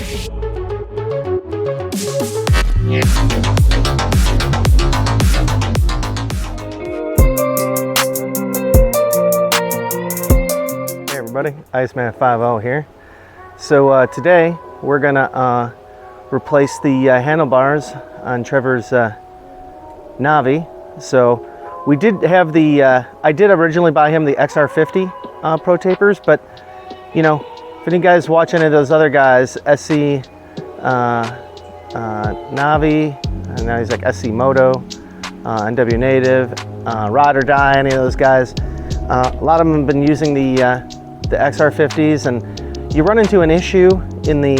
Hey everybody, Iceman50 here. So today we're gonna replace the handlebars on Trevor's Navi. So we did have the, I did originally buy him the XR50 Pro Tapers, but you know, if any guys watch any of those other guys, SC Navi, and now he's like SC Moto, NW Native, Ride or Die, any of those guys, a lot of them have been using the XR50s, and you run into an issue in the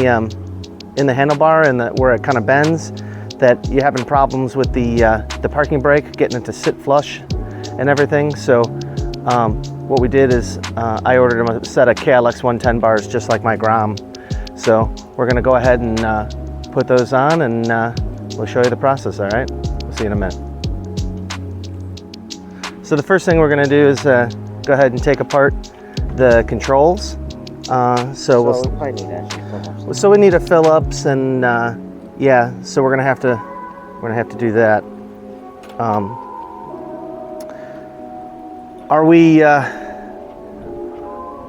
handlebar and where it kind of bends, that you're having problems with the parking brake, getting it to sit flush and everything. So what we did is I ordered him a set of KLX 110 bars, just like my Grom. So we're gonna go ahead and put those on, and we'll show you the process, all right? We'll see you in a minute. So the first thing we're gonna do is go ahead and take apart the controls. So we'll probably need that. So we need a Phillips, and yeah, so we're gonna have to do that. Are we?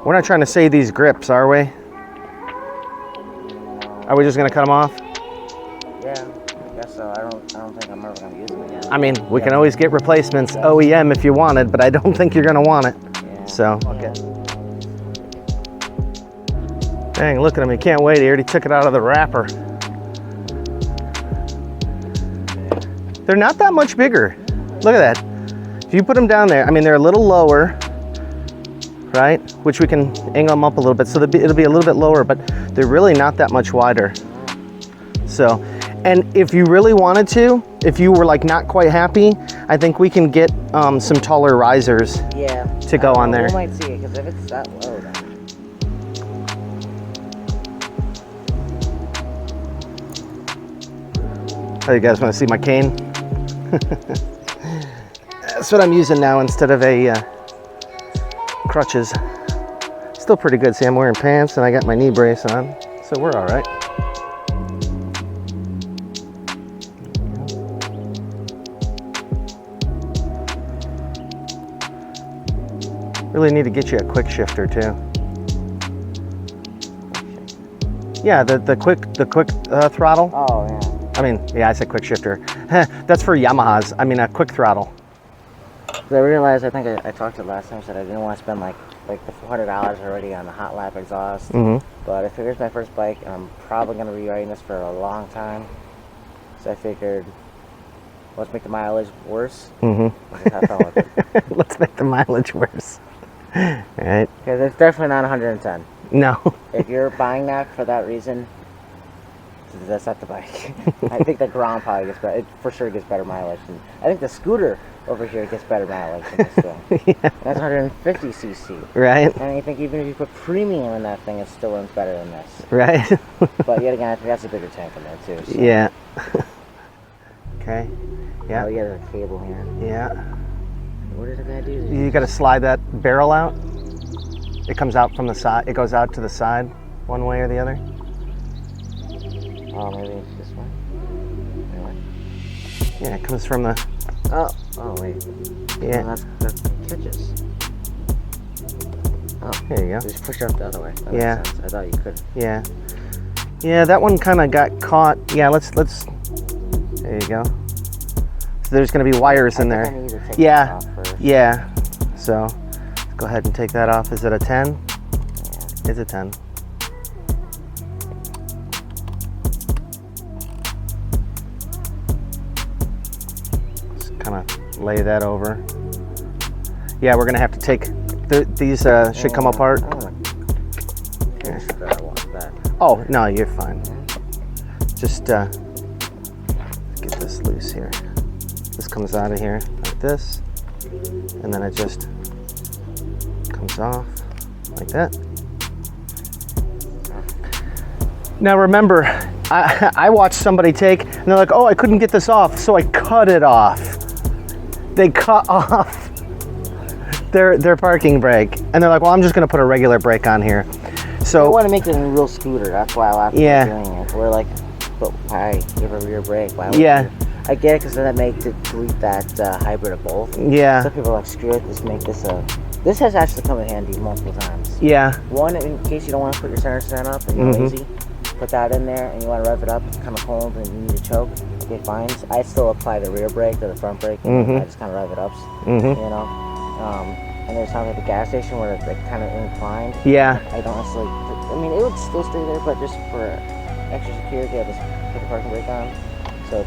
We're not trying to save these grips, are we? Are we just gonna cut them off? Yeah, I guess so. I don't think I'm ever gonna use them again. I mean, we can always get replacements OEM if you wanted, but I don't think you're gonna want it. Yeah. So. Okay. Dang, look at him, he can't wait. He already took it out of the wrapper. They're not that much bigger. Look at that. If you put them down there, I mean, they're a little lower, right? Which we can angle them up a little bit, so it'll be a little bit lower, but they're really not that much wider. So, and if you really wanted to, if you were like not quite happy, I think we can get some taller risers to go on there. We might see it, because if it's that low, then... Oh, you guys want to see my cane? That's what I'm using now instead of a crutches. Still pretty good. See, I'm wearing pants and I got my knee brace on, so we're all right. Really need to get you a quick shifter too. Yeah, the quick throttle. Oh yeah. I mean, yeah, I said quick shifter. That's for Yamahas. I mean, a quick throttle. I realized, I think I talked to it last time, said I didn't want to spend like the $400 already on the hot lap exhaust. Mm-hmm. But I figured it's my first bike, and I'm probably going to be riding this for a long time. So I figured, let's make the mileage worse. Mm-hmm. Let's just have fun with it. Let's make the mileage worse. All right. Because it's definitely not 110. No. If you're buying that for that reason, that's not the bike. I think the Grom probably gets better. It for sure gets better mileage. And I think the scooter over here gets better mileage than this thing. Yeah. That's 150cc. Right. And I think even if you put premium in that thing, it still runs better than this. Right. But yet again, I think that's a bigger tank in there too. So. Yeah. Okay. Yeah. Oh, yeah, there's a cable here. Yeah. What is it gonna do? You got to slide that barrel out. It comes out from the side. It goes out to the side, one way or the other. Oh, maybe it's this one. Anyway. Yeah, it comes from the. Oh wait. Yeah. Oh, that's catches. Oh, There you go. just push up the other way. That Yeah. makes sense. I thought you could. Yeah. Yeah, that one kind of got caught. Yeah, let's. There you go. So there's going to be wires in there. I need to take Yeah. that off first. Yeah. So go ahead and take that off. Is it a 10? Yeah. It's a 10. Just kind of lay that over. Yeah, we're going to have to take these should come apart. I want that. Oh, no, you're fine. Just get this loose here. This comes out of here like this, and then it just comes off like that. Now remember, I watched somebody take, and they're like, oh, I couldn't get this off, so I cut it off. They cut off their parking brake, and they're like, well, I'm just gonna put a regular brake on here. So I want to make it a real scooter. That's why a lot of people Yeah. are doing it. We're like, but why give a rear brake? Why would Yeah. you? I get it because then that makes it delete that hybrid of both. Yeah. Some people are like, screw it, just make this a. This has actually come in handy multiple times. Yeah. One, in case you don't want to put your center stand up and you're lazy, put that in there and you want to rev it up, it's kind of cold and you need to choke. Okay, fine. So I still apply the rear brake to the front brake and I just kind of rev it up, you know. And there's times at the gas station where it's like kind of inclined. Yeah. I don't necessarily. I mean, it would still stay there, but just for extra security, I just put the parking brake on. So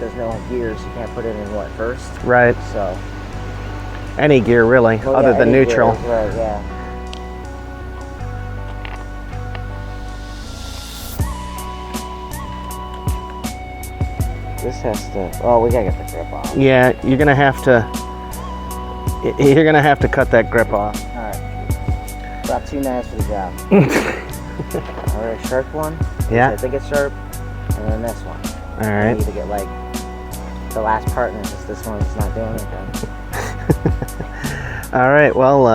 there's no gears, you can't put it in first. Right. So. Any gear really, Well, other yeah, than any neutral. gear, right, yeah. This has to. Oh, we gotta get the grip off. Yeah, you're gonna have to. You're gonna have to cut that grip off. All right. About 2 minutes for the job. All right, sharp one. Yeah. I think it's sharp, and then this one. All right. I need to get like the last partner because this one's not doing anything. All right. Well,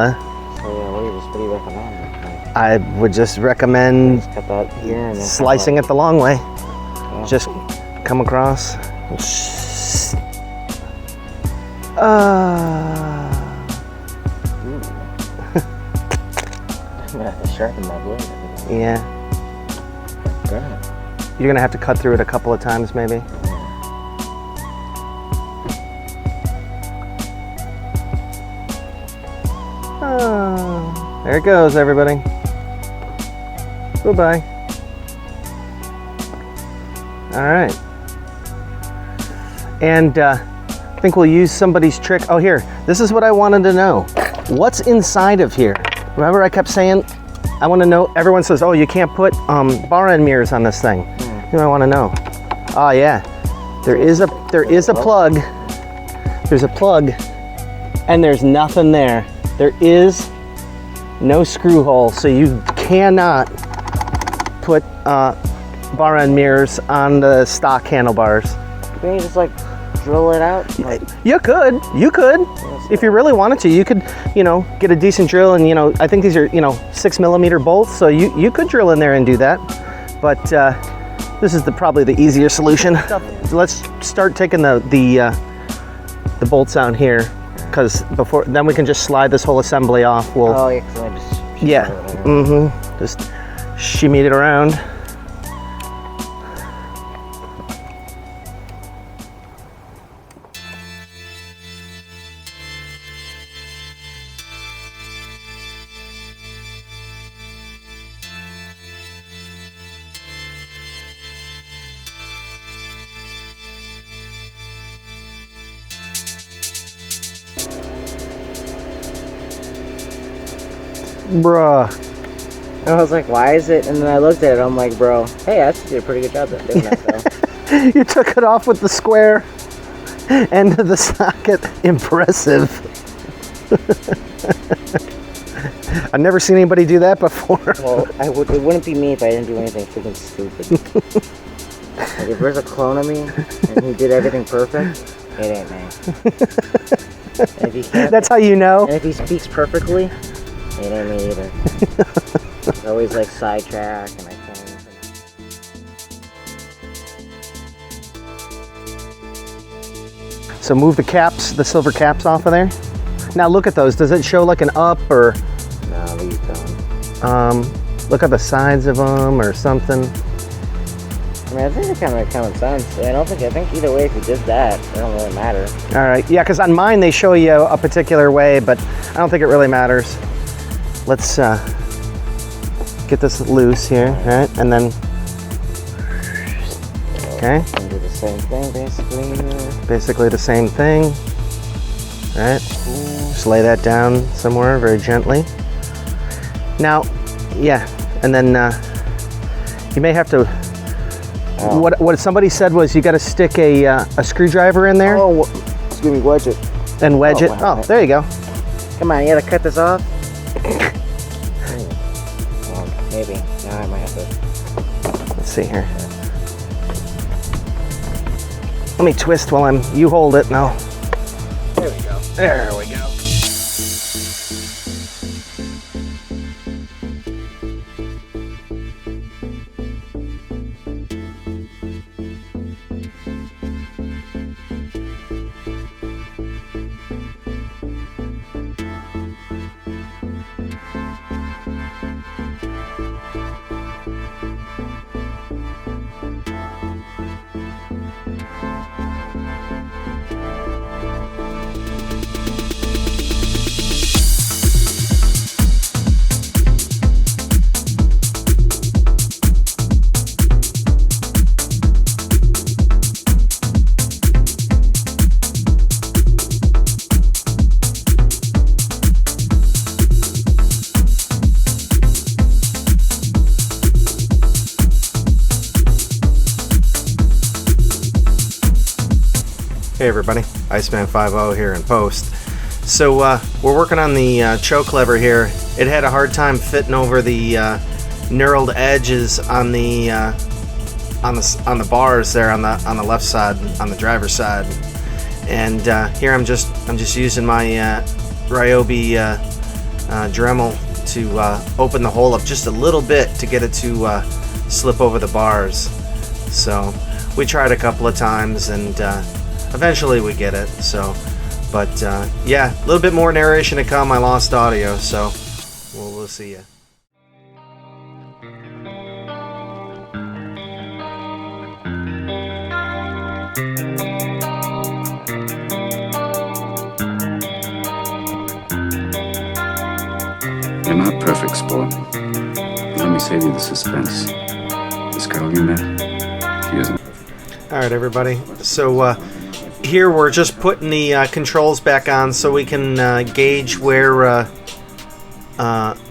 So yeah, what do you recommend? I would just recommend Just cut that here and then slicing it the long way. Yeah. Just come across. Ooh. I'm gonna have to sharpen my blade. Yeah. Damn. You're gonna have to cut through it a couple of times, maybe. Oh, there it goes, everybody. Bye-bye. All right. And I think we'll use somebody's trick. Oh, here. This is what I wanted to know. What's inside of here? Remember I kept saying, I want to know. Everyone says, oh, you can't put bar end mirrors on this thing. You know, I want to know. Oh, yeah. There is a plug. There's a plug, and there's nothing there. There is no screw hole, so you cannot put bar end mirrors on the stock handlebars. Can you just like drill it out? Like, You could. If you really wanted to, you could, get a decent drill, and I think these are, 6mm bolts, so you could drill in there and do that. But this is probably the easier solution. Let's start taking the bolts out here, because then we can just slide this whole assembly off. oh yeah, because I just. Yeah. Just shimmy it around. Bruh. And I was like, why is it? And then I looked at it, I'm like, bro, hey, I actually did a pretty good job at doing that, though. You took it off with the square end of the socket. Impressive. I've never seen anybody do that before. Well, it wouldn't be me if I didn't do anything freaking stupid. Like, if there's a clone of me and he did everything perfect, it ain't me. And if he can't, That's how you know. and if he speaks perfectly, it ain't me either. It's always like sidetrack, and I can't even. So move the caps, the silver caps off of there. Now look at those. Does it show like an up or No, these don't. look at the sides of them or something? I mean, I think it kind of makes common sense. I think either way, if you did that, it don't really matter. All right, yeah, because on mine they show you a particular way, but I don't think it really matters. Let's get this loose here, right? And then, okay. And do the same thing, basically. Basically the same thing, right? Just lay that down somewhere very gently. Now, yeah, and then you may have to, what somebody said was you got to stick a screwdriver in there Oh, excuse me, wedge it. and wedge it. wow. Oh, there you go. Come on, you gotta cut this off? Well, maybe. Now I might have to. Let's see here. Let me twist while you hold it now. There we go. There we go. Hey everybody, Iceman50 here in post. So we're working on the choke lever here. It had a hard time fitting over the knurled edges on the bars there on the left side, on the driver's side. And here I'm just using my Ryobi Dremel to open the hole up just a little bit to get it to slip over the bars. So we tried a couple of times and eventually we get it. So, but yeah, a little bit more narration to come. I lost audio, so we'll see you. You're not perfect, sport. Let me save you the suspense. This girl you met, she isn't. All right, everybody. So here we're just putting the controls back on so we can gauge where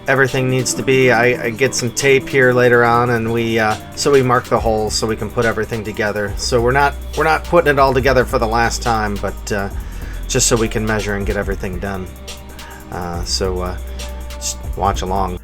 everything needs to be. I get some tape here later on, and we mark the holes so we can put everything together. So we're not putting it all together for the last time, but just so we can measure and get everything done. So just watch along.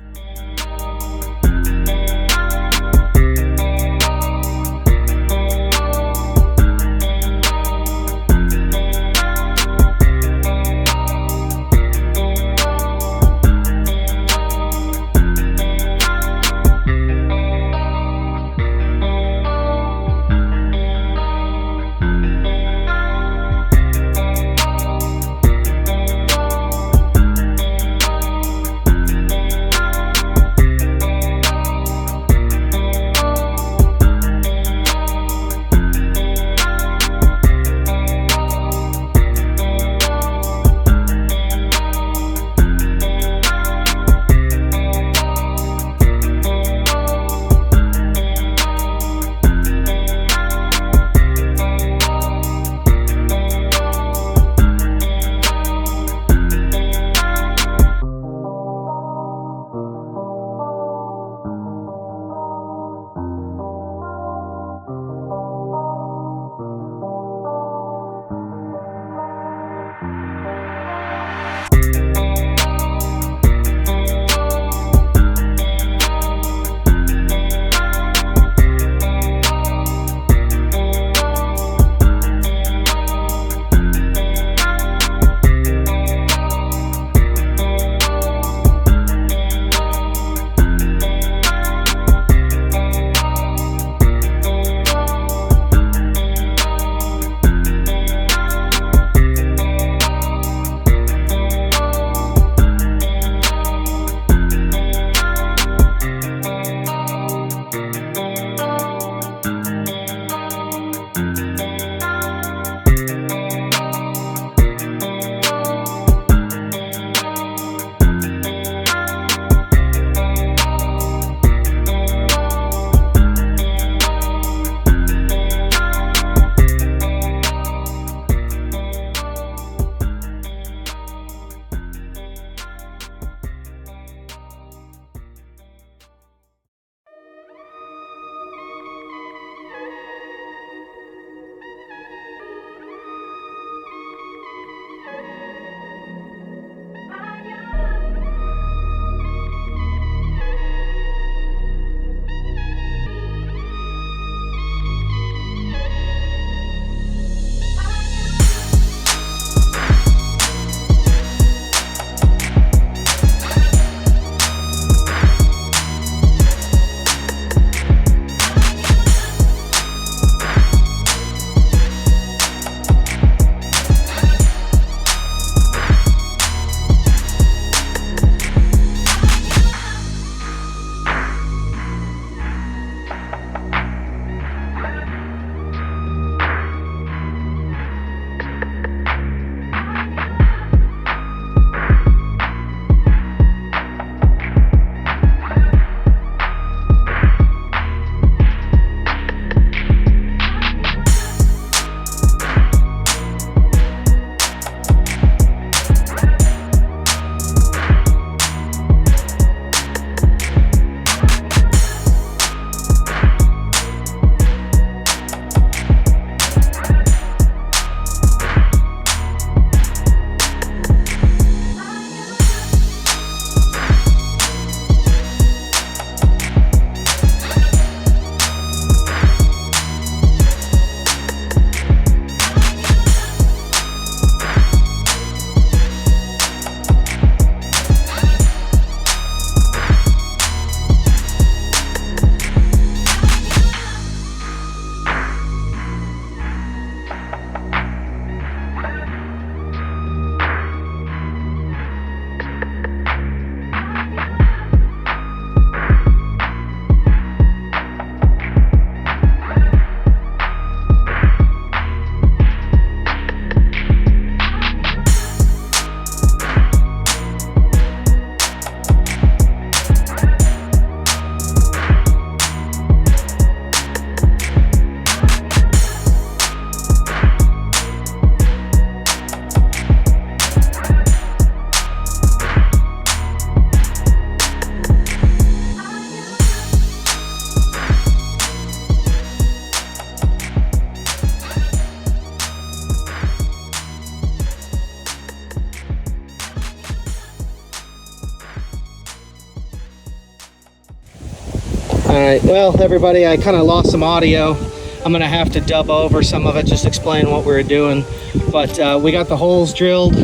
right, well, everybody, I kind of lost some audio. I'm gonna have to dub over some of it, just explain what we were doing. But we got the holes drilled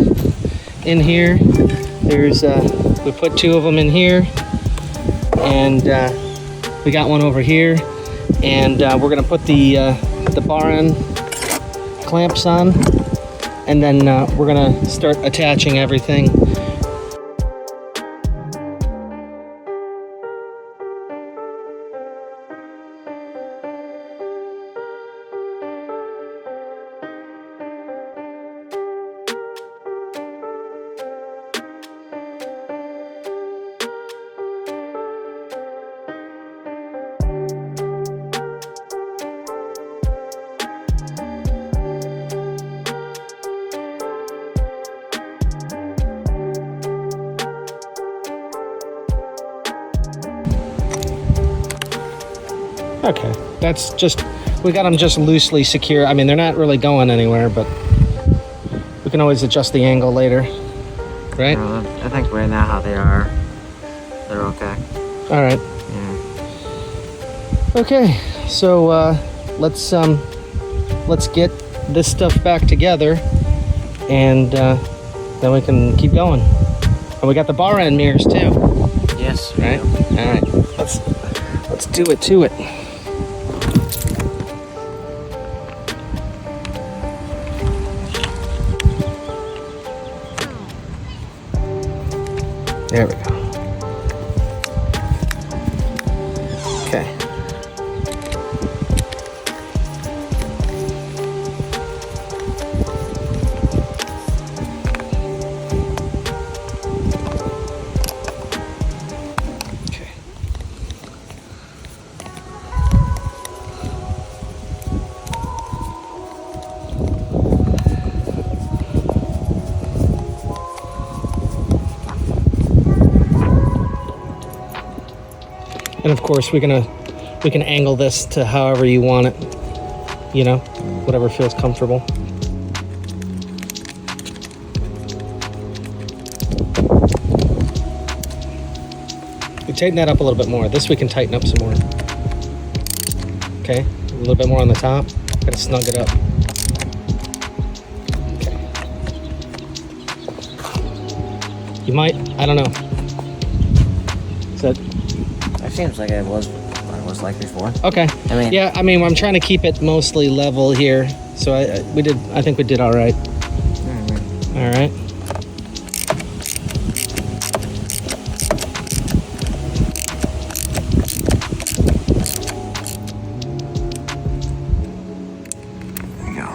in here. There's, we put 2 of them in here, and we got one over here. And we're gonna put the bar end clamps on, and then we're gonna start attaching everything. Okay, that's just, we got them just loosely secure. I mean, they're not really going anywhere, but we can always adjust the angle later, right? I think right now how they are, they're okay. All right. Yeah. Okay, so let's get this stuff back together, and then we can keep going. And we got the bar end mirrors too. Yes. Right. All right. Let's do it to it. There we go. Okay. Okay. And of course, we can angle this to however you want it, you know, whatever feels comfortable. We tighten that up a little bit more. This we can tighten up some more. Okay, a little bit more on the top. Gotta snug it up. Okay. You might, I don't know. Is that? It seems like it was like before. Okay. I mean, yeah, I mean, I'm trying to keep it mostly level here, so I think we did all right. All right. There you go.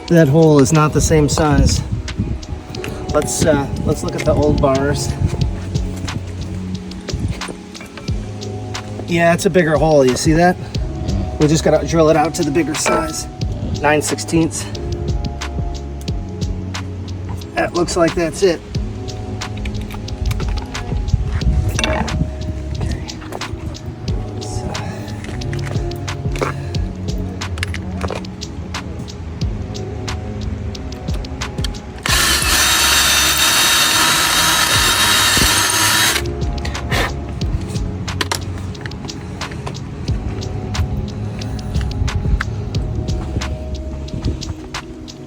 That hole is not the same size. Let's look at the old bars. Yeah, it's a bigger hole. You see that? We just gotta drill it out to the bigger size. 9/16. That looks like that's it.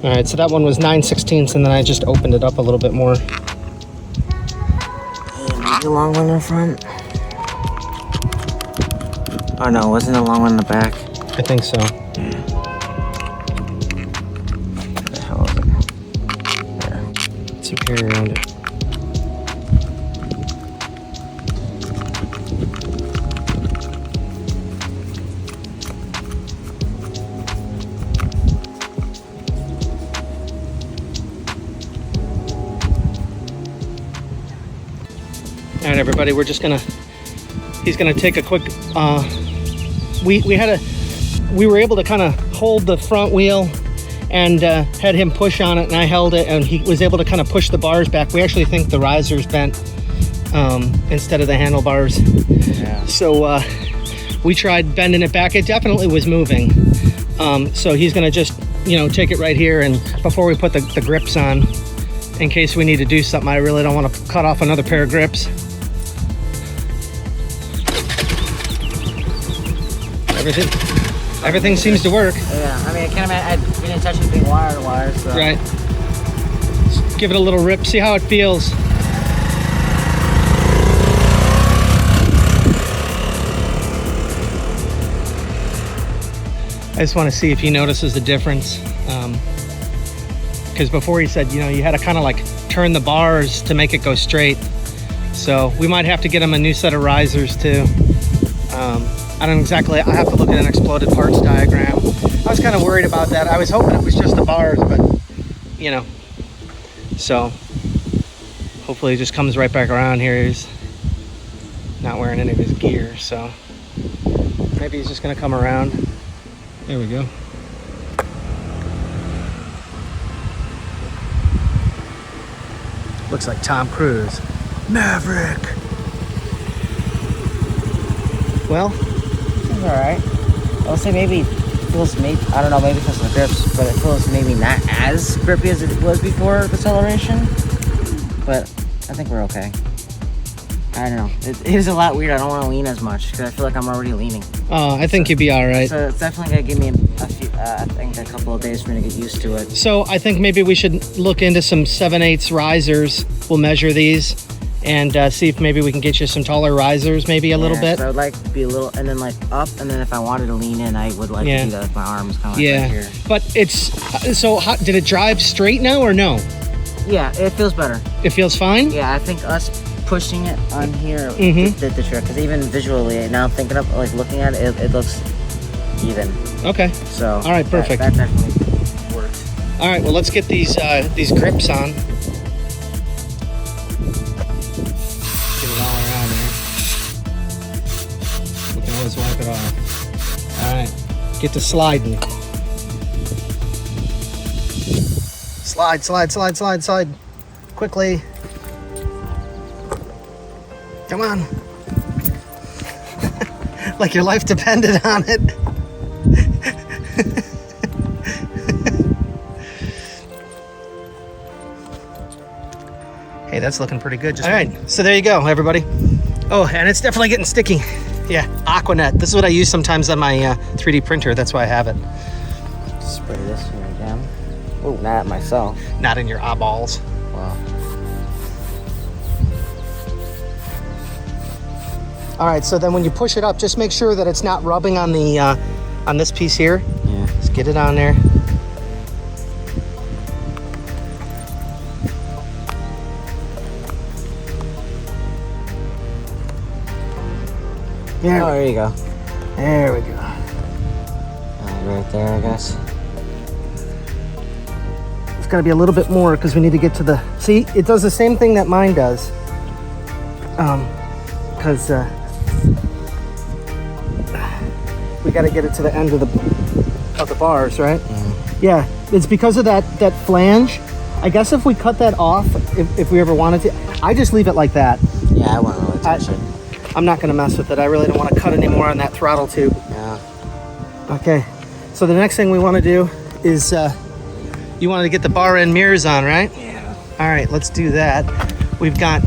All right, so that one was 9/16, and then I just opened it up a little bit more. The long one in front? Oh no, wasn't a long one in the back? I think so. Yeah. Where the hell is it? There. Some hair around it. All right, everybody, he's gonna take a quick, we were able to kind of hold the front wheel and had him push on it, and I held it, and he was able to kind of push the bars back. We actually think the riser's bent instead of the handlebars. Yeah. So we tried bending it back. It definitely was moving. So he's gonna just, you know, take it right here, and before we put the grips on, in case we need to do something, I really don't want to cut off another pair of grips. Everything seems to work. Yeah, I mean, I can't imagine, we didn't touch anything wire-wise, so. Right. Just give it a little rip, see how it feels. I just want to see if he notices the difference. Because before he said, you know, you had to kind of like turn the bars to make it go straight. So we might have to get him a new set of risers too. I don't exactly, I have to look at an exploded parts diagram. I was kind of worried about that. I was hoping it was just the bars, but you know. So hopefully he just comes right back around here. He's not wearing any of his gear, so maybe he's just gonna come around. There we go. Looks like Tom Cruise. Maverick. Well, Seems alright. I'll say maybe it feels, I don't know, maybe because of the grips, but it feels maybe not as grippy as it was before the acceleration. But I think we're okay. I don't know. It is a lot weird. I don't want to lean as much because I feel like I'm already leaning. I think you'd be all right. So it's definitely going to give me a few, I think a couple of days for me to get used to it. So I think maybe we should look into some 7/8 risers. We'll measure these and see if maybe we can get you some taller risers, maybe a little bit. So I would like to be a little, and then like up, and then if I wanted to lean in, I would like to do that with my arms kind of like right here. But it's, so how, did it drive straight now or no? Yeah, it feels better. It feels fine? Yeah, I think us pushing it on here did the trick, because even visually, now I'm thinking of like looking at it, it looks even. Okay. So all right, perfect. That definitely works. All right, well, let's get these grips on. Get it all around there. We can always wipe it off. All right, get to sliding. Slide, slide, slide, slide, slide. Quickly. Come on. Like your life depended on it. Hey, that's looking pretty good. All right, so there you go, everybody. Oh, and it's definitely getting sticky. Yeah, Aquanet. This is what I use sometimes on my 3D printer. That's why I have it. Spray this here again. Oh, not at myself. Not in your eyeballs. Wow. All right, so then when you push it up, just make sure that it's not rubbing on the on this piece here. Yeah. Just get it on there. Oh, there you go. There we go. Right there, I guess. It's got to be a little bit more because we need to get to the. See, it does the same thing that mine does. Because we got to get it to the end of the bars, right? Mm-hmm. Yeah, it's because of that flange. I guess if we cut that off, if we ever wanted to, I just leave it like that. Yeah, I won't really touch it. I'm not going to mess with it. I really don't want to cut any more on that throttle tube. Yeah. Okay, so the next thing we want to do is you wanted to get the bar end mirrors on, right? Yeah. All right, let's do that. We've got,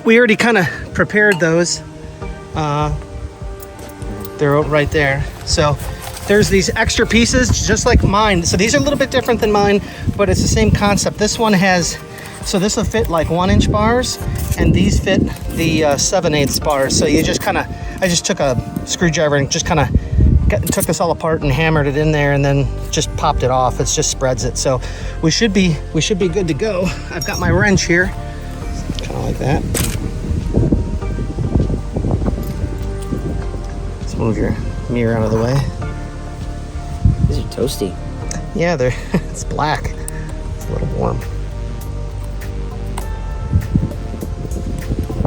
we already kind of prepared those. They're right there. So there's these extra pieces, just like mine. So these are a little bit different than mine, but it's the same concept. This one has, so this will fit like 1-inch bars, and these fit the 7/8 bars. So you just kind of, I just took a screwdriver and just kind of took this all apart and hammered it in there, and then just popped it off. It just spreads it. So we should be good to go. I've got my wrench here, kind of like that. Let's move your mirror out of the way. These are toasty. Yeah, they're it's black. It's a little warm.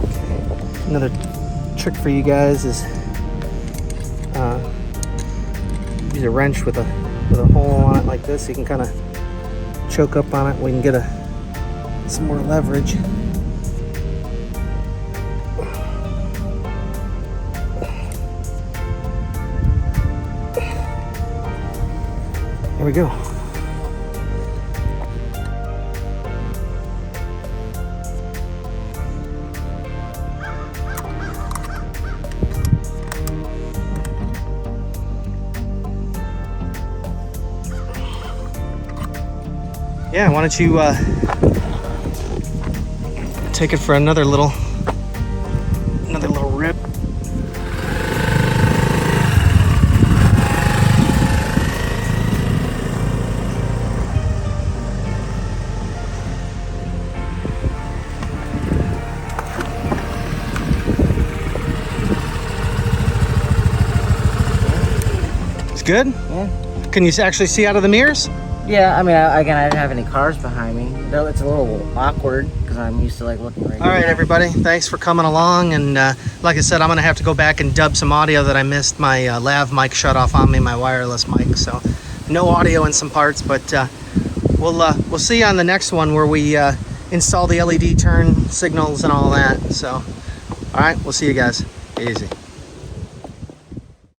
Okay. Another trick for you guys is use a wrench with a hole on it like this. You can kind of choke up on it. We can get some more leverage. Here we go. Yeah, why don't you take it for another little rip. It's good? Yeah. Can you actually see out of the mirrors? Yeah, I mean, again, I didn't have any cars behind me. Though it's a little awkward because I'm used to like looking right All right, here. everybody. Thanks for coming along. And like I said, I'm going to have to go back and dub some audio that I missed. My lav mic shut off on me, my wireless mic. So no audio in some parts. But we'll see you on the next one where we install the LED turn signals and all that. So, all right, we'll see you guys. Easy.